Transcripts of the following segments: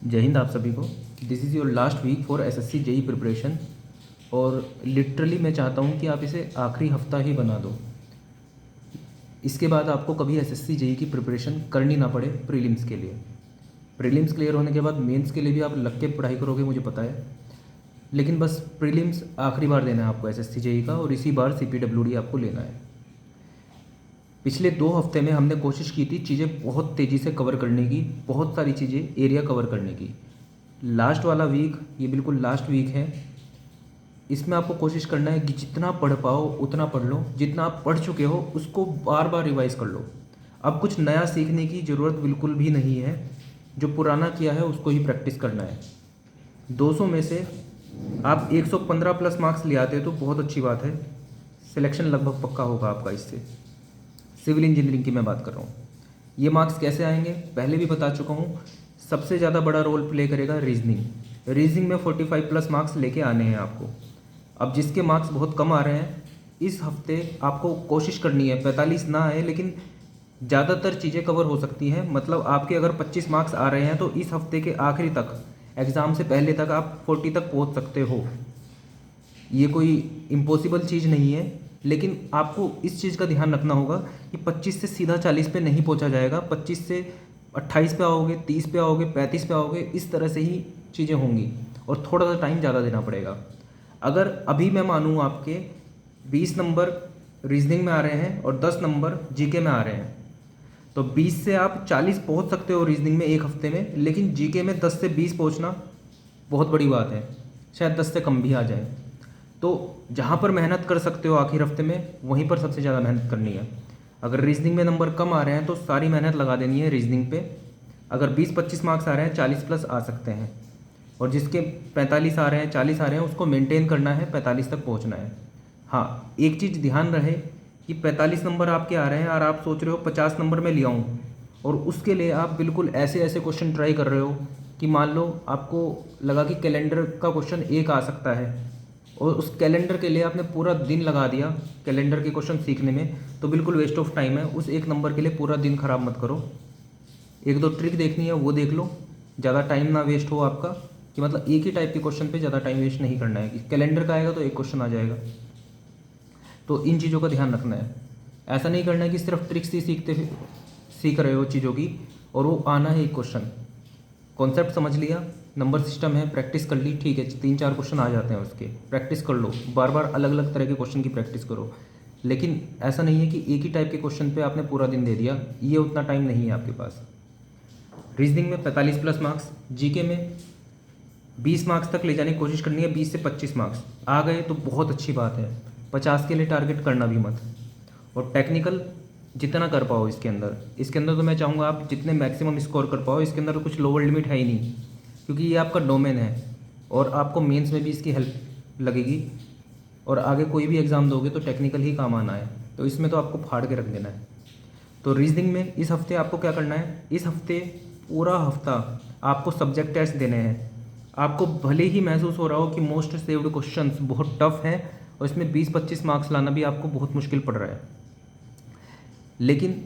जय हिंद आप सभी को। This is your last week for SSC JE preparation और लिटरली मैं चाहता हूँ कि आप इसे आखिरी हफ्ता ही बना दो। इसके बाद आपको कभी एसएससी जेई की प्रिपरेशन करनी ना पड़े प्रीलिम्स के लिए। प्रीलिम्स क्लियर होने के बाद मेंस के लिए भी आप लग के पढ़ाई करोगे, मुझे पता है, लेकिन बस प्रीलिम्स आखिरी बार देना है आपको एसएससी जेई का, और इसी बार सीपीडब्ल्यूडी आपको लेना है। पिछले 2 हफ्ते में हमने कोशिश की थी चीज़ें बहुत तेज़ी से कवर करने की, बहुत सारी चीज़ें एरिया कवर करने की। लास्ट वाला वीक, ये बिल्कुल लास्ट वीक है, इसमें आपको कोशिश करना है कि जितना पढ़ पाओ उतना पढ़ लो, जितना आप पढ़ चुके हो उसको बार बार रिवाइज कर लो। अब कुछ नया सीखने की ज़रूरत बिल्कुल भी नहीं है, जो पुराना किया है उसको ही प्रैक्टिस करना है। 200 में से आप 115 प्लस मार्क्स ले आते तो बहुत अच्छी बात है, सिलेक्शन लगभग पक्का होगा आपका इससे। सिविल इंजीनियरिंग की मैं बात कर रहा हूँ। ये मार्क्स कैसे आएंगे पहले भी बता चुका हूँ। सबसे ज़्यादा बड़ा रोल प्ले करेगा रीजनिंग में 45 प्लस मार्क्स लेके आने हैं आपको। अब जिसके मार्क्स बहुत कम आ रहे हैं, इस हफ्ते आपको कोशिश करनी है 45 ना आए, लेकिन ज़्यादातर चीज़ें कवर हो सकती हैं। मतलब आपके अगर 25 मार्क्स आ रहे हैं तो इस हफ्ते के आखिरी तक, एग्ज़ाम से पहले तक आप 40 तक पहुंच सकते हो। ये कोई इम्पॉसिबल चीज़ नहीं है, लेकिन आपको इस चीज़ का ध्यान रखना होगा कि 25 से सीधा 40 पे नहीं पहुंचा जाएगा। 25 से 28 पे आओगे, 30 पे आओगे, 35 पे आओगे, इस तरह से ही चीज़ें होंगी और थोड़ा सा टाइम ज़्यादा देना पड़ेगा। अगर अभी मैं मानूँ आपके 20 नंबर रीजनिंग में आ रहे हैं और 10 नंबर जीके में आ रहे हैं, तो 20 से आप 40 पहुंच सकते हो रीजनिंग में एक हफ्ते में, लेकिन जीके में 10 से 20 पहुंचना बहुत बड़ी बात है, शायद 10 से कम भी आ जाए। तो जहाँ पर मेहनत कर सकते हो आखिर हफ्ते में, वहीं पर सबसे ज़्यादा मेहनत करनी है। अगर रीजनिंग में नंबर कम आ रहे हैं तो सारी मेहनत लगा देनी है रीजनिंग पे। अगर 20-25 मार्क्स आ रहे हैं, 40 प्लस आ सकते हैं, और जिसके 45 आ रहे हैं, 40 आ रहे हैं, उसको मेंटेन करना है, 45 तक पहुंचना है। हाँ, एक चीज़ ध्यान रहे कि 45 नंबर आपके आ रहे हैं और आप सोच रहे हो 50 नंबर में ले आऊँ, और उसके लिए आप बिल्कुल ऐसे ऐसे क्वेश्चन ट्राई कर रहे हो कि मान लो आपको लगा कि कैलेंडर का क्वेश्चन एक आ सकता है, और उस कैलेंडर के लिए आपने पूरा दिन लगा दिया कैलेंडर के क्वेश्चन सीखने में, तो बिल्कुल वेस्ट ऑफ टाइम है। उस एक नंबर के लिए पूरा दिन खराब मत करो। 1-2 ट्रिक देखनी है वो देख लो, ज़्यादा टाइम ना वेस्ट हो आपका, कि मतलब एक ही टाइप के क्वेश्चन पे ज़्यादा टाइम वेस्ट नहीं करना है कि कैलेंडर का आएगा तो एक क्वेश्चन आ जाएगा। तो इन चीज़ों का ध्यान रखना है। ऐसा नहीं करना है कि सिर्फ ट्रिक्स ही सीख रहे हो चीज़ों की और वो आना है एक क्वेश्चन। कॉन्सेप्ट समझ लिया, नंबर सिस्टम है, प्रैक्टिस कर ली, ठीक है, 3-4 क्वेश्चन आ जाते हैं उसके, प्रैक्टिस कर लो, बार बार अलग अलग तरह के क्वेश्चन की प्रैक्टिस करो। लेकिन ऐसा नहीं है कि एक ही टाइप के क्वेश्चन पे आपने पूरा दिन दे दिया, ये उतना टाइम नहीं है आपके पास। रीजनिंग में 45 प्लस मार्क्स, जीके में 20 मार्क्स तक ले जाने की कोशिश करनी है। 20 से 25 मार्क्स आ गए तो बहुत अच्छी बात है, 50 के लिए टारगेट करना भी मत। और टेक्निकल जितना कर पाओ इसके अंदर तो मैं चाहूँगा आप जितने मैक्सिमम स्कोर कर पाओ। इसके अंदर तो कुछ लोअर लिमिट है ही नहीं, क्योंकि ये आपका डोमेन है और आपको मेंस में भी इसकी हेल्प लगेगी, और आगे कोई भी एग्ज़ाम दोगे तो टेक्निकल ही काम आना है, तो इसमें तो आपको फाड़ के रख देना है। तो रीजनिंग में इस हफ्ते आपको क्या करना है, इस हफ्ते पूरा हफ्ता आपको सब्जेक्ट टेस्ट देने हैं। आपको भले ही महसूस हो रहा हो कि मोस्ट सेव्ड क्वेश्चंस बहुत टफ हैं और इसमें 20-25 मार्क्स लाना भी आपको बहुत मुश्किल पड़ रहा है, लेकिन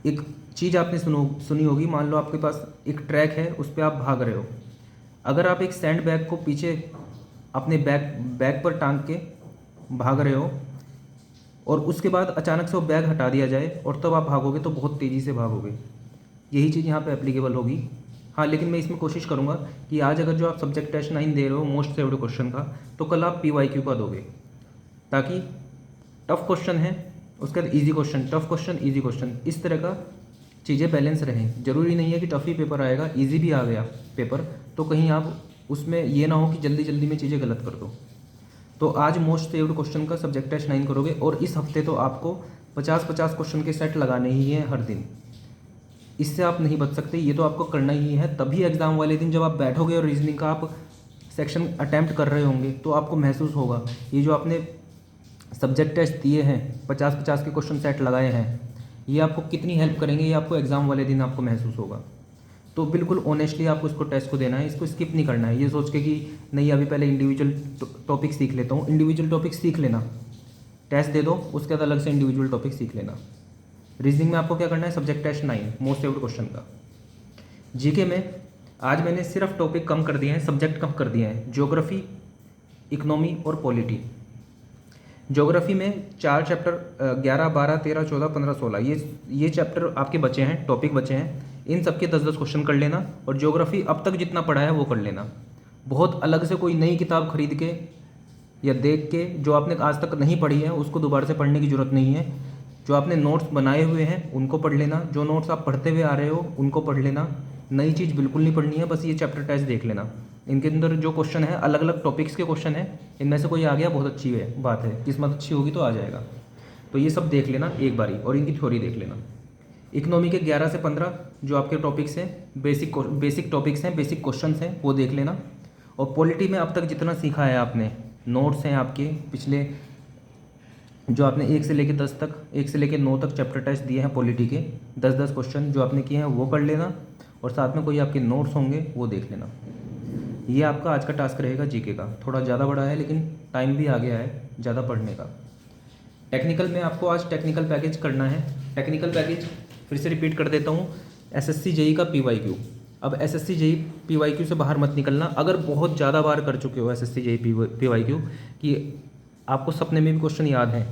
एक चीज़ आपने सुनी होगी, मान लो आपके पास एक ट्रैक है, उस पर आप भाग रहे हो। अगर आप एक सैंड बैग को पीछे अपने बैग पर टांग के भाग रहे हो और उसके बाद अचानक से वो बैग हटा दिया जाए और तब आप भागोगे तो बहुत तेज़ी से भागोगे। यही चीज़ यहाँ पे एप्लीकेबल होगी। हाँ, लेकिन मैं इसमें कोशिश करूँगा कि आज अगर जो आप सब्जेक्ट टेस्ट 9 दे रहे हो मोस्ट सेव्ड क्वेश्चन का, तो कल आप PYQ का दोगे, ताकि टफ क्वेश्चन है उसके बाद easy question, tough question, easy question, इस तरह का चीज़ें बैलेंस रहें। ज़रूरी नहीं है कि टफ ही पेपर आएगा, ईजी भी आ गया पेपर तो कहीं आप उसमें ये ना हो कि जल्दी जल्दी में चीज़ें गलत कर दो। तो आज मोस्ट सेव्ड क्वेश्चन का सब्जेक्ट टेस्ट 9 करोगे, और इस हफ्ते तो आपको 50-50 क्वेश्चन के सेट लगाने ही हैं हर दिन। इससे आप नहीं बच सकते, ये तो आपको करना ही है। तभी एग्ज़ाम वाले दिन जब आप बैठोगे और रीजनिंग का आप सेक्शन अटैम्प्ट कर रहे होंगे तो आपको महसूस होगा ये जो आपने सब्जेक्ट टेस्ट दिए हैं, 50-50 के क्वेश्चन सेट लगाए हैं, ये आपको कितनी हेल्प करेंगे, ये आपको एग्ज़ाम वाले दिन आपको महसूस होगा। तो बिल्कुल ऑनेस्टली आपको इसको टेस्ट को देना है, इसको स्किप नहीं करना है ये सोच के कि नहीं अभी पहले इंडिविजुअल टॉपिक सीख लेता हूँ। इंडिविजुअल टॉपिक सीख लेना, टेस्ट दे दो, उसके बाद अलग से इंडिविजुअल टॉपिक सीख लेना। रीजनिंग में आपको क्या करना है, subject test 9 most saved question का। जीके में आज मैंने सिर्फ टॉपिक कम कर दिए हैं, सब्जेक्ट कम कर दिए हैं, ज्योग्राफी, इकोनॉमी और पॉलिटी। ज्योग्राफी में 4 चैप्टर 11, 12, 13, 14, 15, 16 ये चैप्टर आपके बचे हैं, टॉपिक बचे हैं। इन सब के 10-10 क्वेश्चन कर लेना और ज्योग्राफी अब तक जितना पढ़ा है वो कर लेना। बहुत अलग से कोई नई किताब खरीद के या देख के जो आपने आज तक नहीं पढ़ी है उसको दोबारा से पढ़ने की ज़रूरत नहीं है। जो आपने नोट्स बनाए हुए हैं उनको पढ़ लेना, जो नोट्स आप पढ़ते हुए आ रहे हो उनको पढ़ लेना। नई चीज़ बिल्कुल नहीं पढ़नी है, बस ये चैप्टर टेस्ट देख लेना। इनके अंदर जो क्वेश्चन है अलग अलग टॉपिक्स के क्वेश्चन है, इनमें से कोई आ गया बहुत अच्छी है बात है, किस्मत अच्छी होगी तो आ जाएगा। तो ये सब देख लेना एक बारी और इनकी थ्योरी देख लेना। इकोनॉमी के 11 से 15 जो आपके टॉपिक्स हैं, बेसिक टॉपिक्स हैं, बेसिक क्वेश्चंस हैं, वो देख लेना। और पॉलिटी में अब तक जितना सीखा है आपने, नोट्स हैं आपके पिछले जो आपने 1 से लेकर 10 तक, 1 से लेकर 9 तक चैप्टर टेस्ट दिए हैं पॉलिटी के, 10-10 क्वेश्चन जो आपने किए हैं वो पढ़ लेना और साथ में कोई आपके नोट्स होंगे वो देख लेना। ये आपका आज का टास्क रहेगा जीके का। थोड़ा ज़्यादा बड़ा है लेकिन टाइम भी आ गया है ज़्यादा पढ़ने का। टेक्निकल में आपको आज टेक्निकल पैकेज करना है। टेक्निकल पैकेज फिर से रिपीट कर देता हूँ, एसएससी जेई का पीवाईक्यू। अब एसएससी जेई पीवाईक्यू से बाहर मत निकलना। अगर बहुत ज़्यादा बार कर चुके हो एसएससी जेई पीवाईक्यू कि आपको सपने में भी क्वेश्चन याद हैं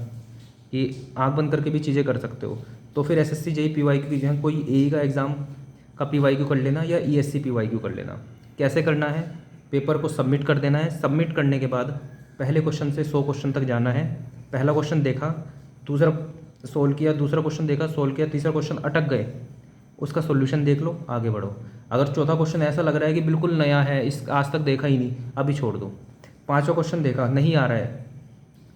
कि आँख बंद करके भी चीज़ें कर सकते हो, तो फिर एसएससी जेई पीवाईक्यू की जगह कोई एई का एग्ज़ाम का पीवाईक्यू कर लेना या ईएससी पीवाईक्यू कर लेना। कैसे करना है, पेपर को सबमिट कर देना है। सबमिट करने के बाद पहले क्वेश्चन से 100 क्वेश्चन तक जाना है। पहला क्वेश्चन देखा, दूसरा सोल्व किया, दूसरा क्वेश्चन देखा, सोल्व किया, तीसरा क्वेश्चन अटक गए, उसका सोल्यूशन देख लो, आगे बढ़ो। अगर चौथा क्वेश्चन ऐसा लग रहा है कि बिल्कुल नया है, इस आज तक देखा ही नहीं, अभी छोड़ दो। पाँचवा क्वेश्चन देखा, नहीं आ रहा है,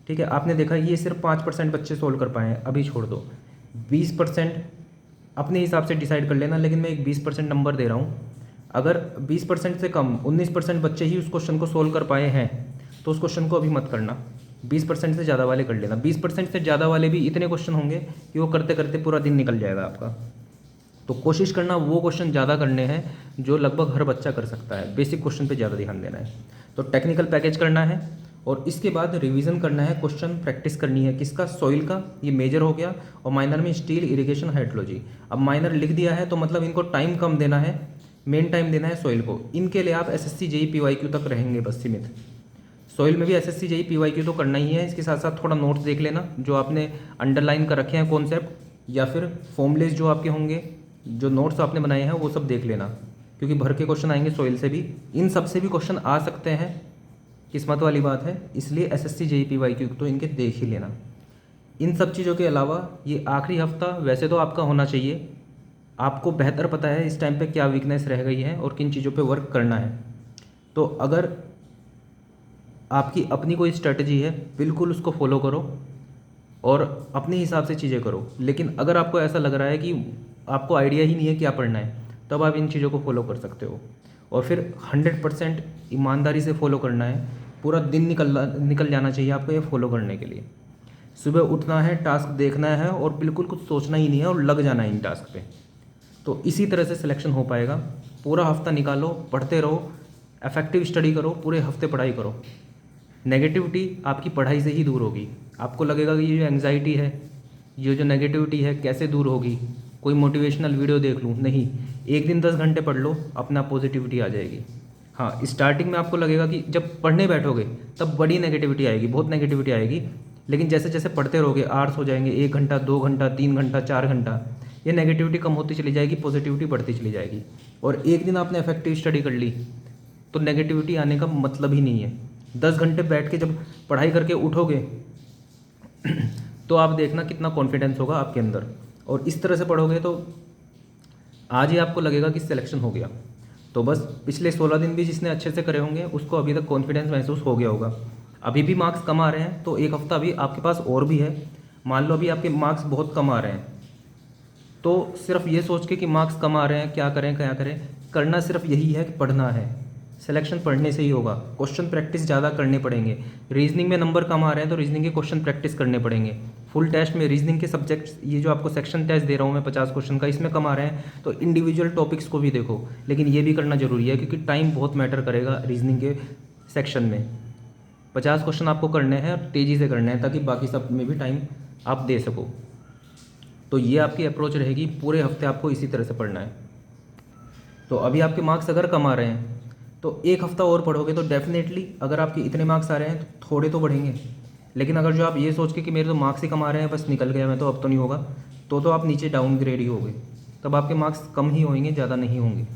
ठीक है, आपने देखा ये सिर्फ 5% बच्चे सोल्व कर पाए हैं, अभी छोड़ दो। 20% अपने हिसाब से डिसाइड कर लेना, लेकिन मैं एक 20% नंबर दे रहा हूँ। अगर 20% से कम 19% बच्चे ही उस क्वेश्चन को सोल्व कर पाए हैं तो उस क्वेश्चन को अभी मत करना। 20% से ज़्यादा वाले कर लेना। 20% से ज़्यादा वाले भी इतने क्वेश्चन होंगे कि वो करते करते पूरा दिन निकल जाएगा आपका। तो कोशिश करना वो क्वेश्चन ज़्यादा करने हैं जो लगभग हर बच्चा कर सकता है। बेसिक क्वेश्चन पे ज़्यादा ध्यान देना है। तो टेक्निकल पैकेज करना है और इसके बाद रिवीजन करना है, क्वेश्चन प्रैक्टिस करनी है। किसका? सॉइल का, ये मेजर हो गया। और माइनर में स्टील, इरिगेशन, हाइड्रोलॉजी। अब माइनर लिख दिया है तो मतलब इनको टाइम कम देना है, मेन टाइम देना है सॉइल को। इनके लिए आप एसएससी जेई पीवाईक्यू तक रहेंगे बस सीमित। सॉइल में भी एसएससी जेई पीवाईक्यू तो करना ही है, इसके साथ साथ थोड़ा नोट्स देख लेना जो आपने अंडरलाइन कर रखे हैं कॉन्सेप्ट, या फिर फॉर्मूलेस जो आपके होंगे, जो नोट्स आपने बनाए हैं वो सब देख लेना, क्योंकि भर के क्वेश्चन आएंगे सॉइल से भी। इन सब से भी क्वेश्चन आ सकते हैं, किस्मत वाली बात है, इसलिए एसएससी जेई पीवाईक्यू तो इनके देख ही लेना। इन सब चीज़ों के अलावा ये आखिरी हफ्ता वैसे तो आपका होना चाहिए, आपको बेहतर पता है इस टाइम पे क्या वीकनेस रह गई है और किन चीज़ों पे वर्क करना है। तो अगर आपकी अपनी कोई स्ट्रेटजी है बिल्कुल उसको फॉलो करो और अपने हिसाब से चीज़ें करो। लेकिन अगर आपको ऐसा लग रहा है कि आपको आइडिया ही नहीं है क्या पढ़ना है, तब आप इन चीज़ों को फॉलो कर सकते हो। और फिर 100% ईमानदारी से फॉलो करना है। पूरा दिन निकल जाना चाहिए आपको ये फॉलो करने के लिए। सुबह उठना है, टास्क देखना है और बिल्कुल कुछ सोचना ही नहीं है और लग जाना है इन टास्क पे। तो इसी तरह से सिलेक्शन हो पाएगा। पूरा हफ्ता निकालो, पढ़ते रहो, इफेक्टिव स्टडी करो, पूरे हफ्ते पढ़ाई करो। नेगेटिविटी आपकी पढ़ाई से ही दूर होगी। आपको लगेगा कि ये जो एंग्जाइटी है, ये जो नेगेटिविटी है कैसे दूर होगी, कोई मोटिवेशनल वीडियो देख लूँ, नहीं, एक दिन 10 घंटे पढ़ लो, अपना पॉजिटिविटी आ जाएगी। हाँ, स्टार्टिंग में आपको लगेगा कि जब पढ़ने बैठोगे तब बड़ी नेगेटिविटी आएगी, बहुत नेगेटिविटी आएगी, लेकिन जैसे जैसे पढ़ते रहोगे, आवर्स हो जाएंगे, 1 घंटा, 2 घंटा, 3 घंटा, 4 घंटा, ये नेगेटिविटी कम होती चली जाएगी, पॉजिटिविटी बढ़ती चली जाएगी। और एक दिन आपने इफेक्टिव स्टडी कर ली तो नेगेटिविटी आने का मतलब ही नहीं है। 10 घंटे बैठ के जब पढ़ाई करके उठोगे तो आप देखना कितना कॉन्फिडेंस होगा आपके अंदर। और इस तरह से पढ़ोगे तो आज ही आपको लगेगा कि सिलेक्शन हो गया। तो बस पिछले 16 दिन भी जिसने अच्छे से करे होंगे उसको अभी तक कॉन्फिडेंस महसूस हो गया होगा। अभी भी मार्क्स कम आ रहे हैं तो एक हफ्ता अभी आपके पास और भी है। मान लो अभी आपके मार्क्स बहुत कम आ रहे हैं तो सिर्फ ये सोच के कि मार्क्स कम आ रहे हैं क्या करें क्या करें, करना सिर्फ यही है कि पढ़ना है। सिलेक्शन पढ़ने से ही होगा। क्वेश्चन प्रैक्टिस ज़्यादा करने पड़ेंगे। रीजनिंग में नंबर कम आ रहे हैं तो रीजनिंग के क्वेश्चन प्रैक्टिस करने पड़ेंगे। फुल टेस्ट में रीजनिंग के सब्जेक्ट्स, ये जो आपको सेक्शन टेस्ट दे रहा हूँ मैं 50 क्वेश्चन का, इसमें कम आ रहे हैं तो इंडिविजुअल टॉपिक्स को भी देखो। लेकिन ये भी करना जरूरी है क्योंकि टाइम बहुत मैटर करेगा रीजनिंग के सेक्शन में। 50 क्वेश्चन आपको करने हैं और तेज़ी से करने हैं ताकि बाकी सब में भी टाइम आप दे सको। तो ये आपकी अप्रोच रहेगी, पूरे हफ्ते आपको इसी तरह से पढ़ना है। तो अभी आपके मार्क्स अगर कम आ रहे हैं तो एक हफ़्ता और पढ़ोगे तो डेफिनेटली अगर आपके इतने मार्क्स आ रहे हैं तो थोड़े तो बढ़ेंगे। लेकिन अगर जो आप ये सोच के कि मेरे तो मार्क्स ही कम आ रहे हैं, बस निकल गया मैं तो अब तो नहीं होगा, तो आप नीचे डाउनग्रेड ही होगे। तब आपके मार्क्स कम ही होंगे, ज़्यादा नहीं होंगे।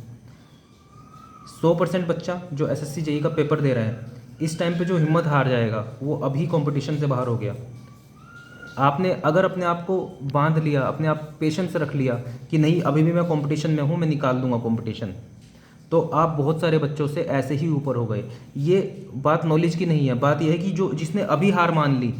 100% बच्चा जो एसएससी जेई का पेपर दे रहा है, इस टाइम पे जो हिम्मत हार जाएगा वो अभी कंपटीशन से बाहर हो गया। आपने अगर अपने आप को बांध लिया, अपने आप पेशेंस रख लिया कि नहीं अभी भी मैं कंपटीशन में हूँ, मैं निकाल दूंगा कंपटीशन, तो आप बहुत सारे बच्चों से ऐसे ही ऊपर हो गए। ये बात नॉलेज की नहीं है, बात यह है कि जो जिसने अभी हार मान ली,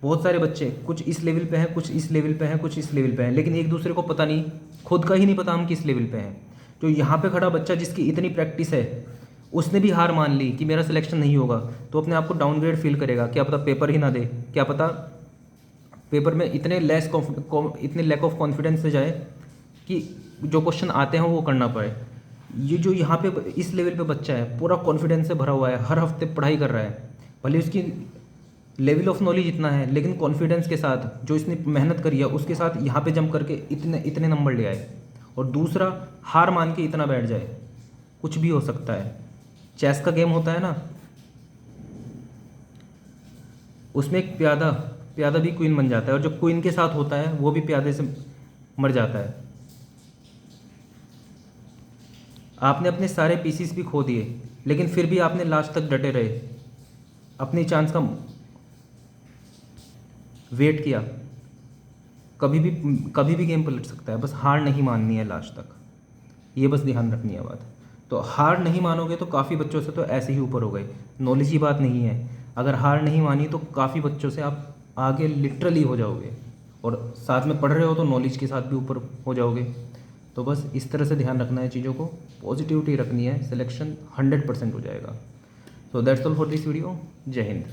बहुत सारे बच्चे कुछ इस लेवल पे हैं, कुछ इस लेवल पे हैं, कुछ इस लेवल पे हैं, लेकिन एक दूसरे को पता नहीं, खुद का ही नहीं पता हम किस लेवल पे हैं। जो यहाँ पे खड़ा बच्चा जिसकी इतनी प्रैक्टिस है, उसने भी हार मान ली कि मेरा सिलेक्शन नहीं होगा, तो अपने आप को डाउनग्रेड फील करेगा, क्या पता पेपर ही ना दे, क्या पता पेपर में इतने लैक ऑफ कॉन्फिडेंस से जाए कि जो क्वेश्चन आते हैं वो करना पड़े। ये जो यहाँ पे इस लेवल पे बच्चा है, पूरा कॉन्फिडेंस से भरा हुआ है, हर हफ्ते पढ़ाई कर रहा है, भले उसकी लेवल ऑफ नॉलेज इतना है, लेकिन कॉन्फिडेंस के साथ जो इसने मेहनत करी है उसके साथ यहाँ पे जंप करके इतने इतने नंबर ले आए। और दूसरा हार मान के इतना बैठ जाए, कुछ भी हो सकता है। चेस का गेम होता है ना, उसमें एक प्यादा भी क्वीन बन जाता है, और जो क्वीन के साथ होता है वो भी प्यादे से मर जाता है। आपने अपने सारे पीसीस भी खो दिए, लेकिन फिर भी आपने लास्ट तक डटे रहे, अपनी चांस का वेट किया। कभी भी गेम पलट सकता है, बस हार नहीं माननी है लास्ट तक, ये बस ध्यान रखनी है बात। तो हार नहीं मानोगे तो काफ़ी बच्चों से तो ऐसे ही ऊपर हो गए, नॉलेज की बात नहीं है। अगर हार नहीं मानी तो काफ़ी बच्चों से आप आगे लिटरली हो जाओगे, और साथ में पढ़ रहे हो तो नॉलेज के साथ भी ऊपर हो जाओगे। तो बस इस तरह से ध्यान रखना है चीज़ों को, पॉजिटिविटी रखनी है, सिलेक्शन 100% हो जाएगा। So that's all for this video. जय हिंद।